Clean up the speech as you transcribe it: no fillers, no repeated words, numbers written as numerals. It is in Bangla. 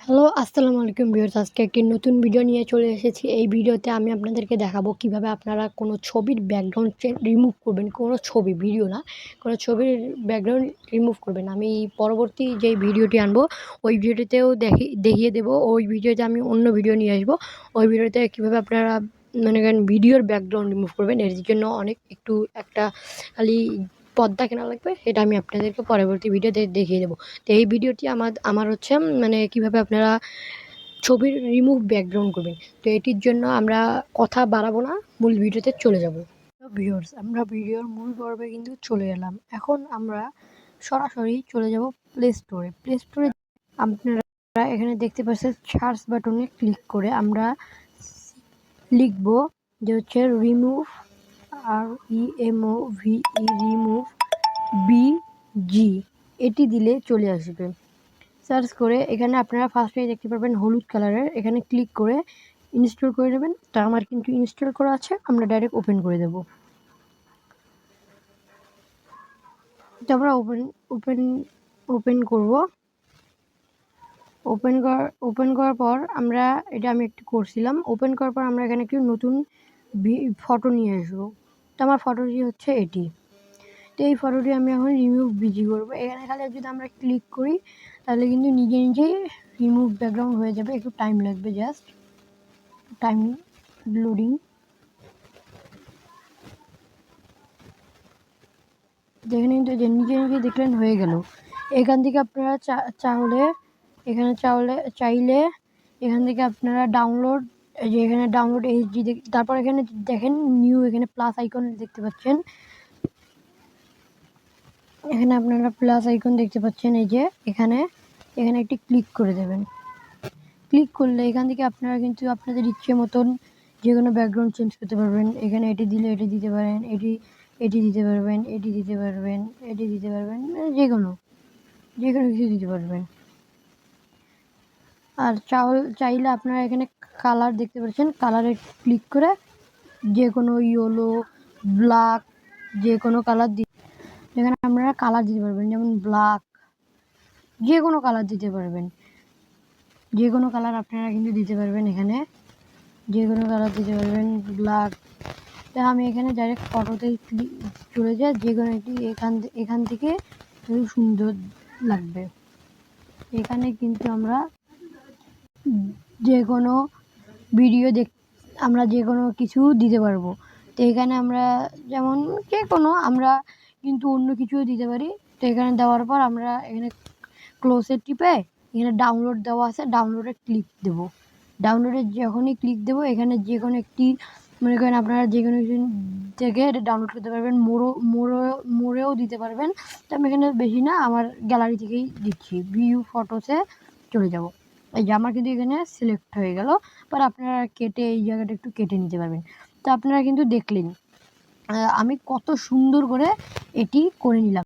হ্যালো, আসসালামু আলাইকুম ভিউয়ার্স। আজকে একটি নতুন ভিডিও নিয়ে চলে এসেছি। এই ভিডিওতে আমি আপনাদেরকে দেখাবো কিভাবে আপনারা কোনো ছবির ব্যাকগ্রাউন্ড রিমুভ করবেন। কোনো ছবি, ভিডিও না, কোনো ছবির ব্যাকগ্রাউন্ড রিমুভ করবেন। আমি পরবর্তী যেই ভিডিওটি আনবো ওই ভিডিওতেও দেখিয়ে দেবো। ওই ভিডিওতে আমি অন্য ভিডিও নিয়ে আসবো। ওই ভিডিওতে কীভাবে আপনারা মনে করেন ভিডিওর ব্যাকগ্রাউন্ড রিমুভ করবেন। এর জন্য একটা খালি পর্দা কেনা লাগবে। এটা আমি আপনাদেরকে পরবর্তী ভিডিওতে দেখিয়ে দেবো। তো এই ভিডিওটি আমার হচ্ছে মানে কীভাবে আপনারা ছবির রিমুভ ব্যাকগ্রাউন্ড করবেন। তো এটির জন্য আমরা কথা বাড়াবো না, মূল ভিডিওতে চলে যাব। তো ভিউয়ার্স, আমরা ভিডিওর মূল পর্বে কিন্তু চলে এলাম। এখন আমরা সরাসরি চলে যাব প্লে স্টোরে। প্লে স্টোরে আপনারা এখানে দেখতে পাচ্ছেন সার্চ বাটনে ক্লিক করে আমরা লিখব যে হচ্ছে রিমুভ REMOVE রিমুভ BG। এটি দিলে চলে আসবে। সার্চ করে এখানে আপনারা ফার্স্টেই দেখতে পারবেন হলুদ কালারের, এখানে ক্লিক করে ইনস্টল করে নেবেন। তা আমার কিন্তু ইনস্টল করা আছে, আমরা ডাইরেক্ট ওপেন করে দেব। তো আমরা ওপেন করব। ওপেন করার পর আমরা আমি একটু করছিলাম। ওপেন করার পর আমরা এখানে একটি নতুন ফটো নিয়ে আসবো। তো আমার ফটোটি হচ্ছে এটি। তো এই ফটোটি আমি এখন রিমুভ বিজি করবো। এখানে খালি যদি আমরা ক্লিক করি তাহলে কিন্তু নিজেই রিমুভ ব্যাকগ্রাউন্ড হয়ে যাবে। একটু টাইম লাগবে, জাস্ট টাইম লোডিং। যেখানে কিন্তু নিজে দেখলেন হয়ে গেল। এখান থেকে আপনারা চাইলে এখান থেকে আপনারা ডাউনলোড, যে এখানে ডাউনলোড HD, তারপর এখানে দেখেন নিউ, এখানে প্লাস আইকন দেখতে পাচ্ছেন। এখানে আপনারা প্লাস আইকন দেখতে পাচ্ছেন, এই যে এখানে একটি ক্লিক করে দেবেন। ক্লিক করলে এখান থেকে আপনারা কিন্তু আপনাদের ইচ্ছে মতন যে কোনো ব্যাকগ্রাউন্ড চেঞ্জ করতে পারবেন। এখানে এটি দিলে এটি দিতে পারেন, এটি দিতে পারবেন, এটি দিতে পারবেন, এটি দিতে পারবেন, যে কোনো কিছু দিতে পারবেন। আর চাইলে আপনারা এখানে কালার দেখতে পাচ্ছেন, কালারে ক্লিক করে যে কোনো ইয়েলো, ব্ল্যাক, যে কোনো কালার এখানে আপনারা কালার দিতে পারবেন, যেমন ব্ল্যাক, যে কোনো কালার দিতে পারবেন। যে কোনো কালার আপনারা কিন্তু দিতে পারবেন, এখানে যে কোনো কালার দিতে পারবেন, ব্ল্যাক। তা আমি এখানে ডাইরেক্ট ফটোতে চলে যাই, যে কোনো একটি এখান থেকে খুব সুন্দর লাগবে। এখানে কিন্তু আমরা যে কোনো ভিডিও আমরা যে কোনো কিছু দিতে পারবো। তো এখানে আমরা যেমন যে কোনো আমরা কিন্তু অন্য কিছুও দিতে পারি। তো এখানে দেওয়ার পর আমরা এখানে ক্লোজে টিপে এখানে ডাউনলোড দেওয়া আছে, ডাউনলোডে ক্লিক দেব। ডাউনলোডে যখনই ক্লিক দেব এখানে যে কোনো একটি মনে করেন আপনারা যে কোনো কিছু থেকে ডাউনলোড করতে পারবেন, মোড়েও দিতে পারবেন। তো আমি এখানে বেশি না, আমার গ্যালারি থেকেই দিচ্ছি। ভিউ ফটোসে চলে যাব। এই যে আমার কিন্তু এখানে সিলেক্ট হয়ে গেল। পর আপনারা কেটে এই জায়গাটা একটু কেটে নিতে পারবেন। তো আপনারা কিন্তু দেখলেন আমি কত সুন্দর করে এটি করে নিলাম।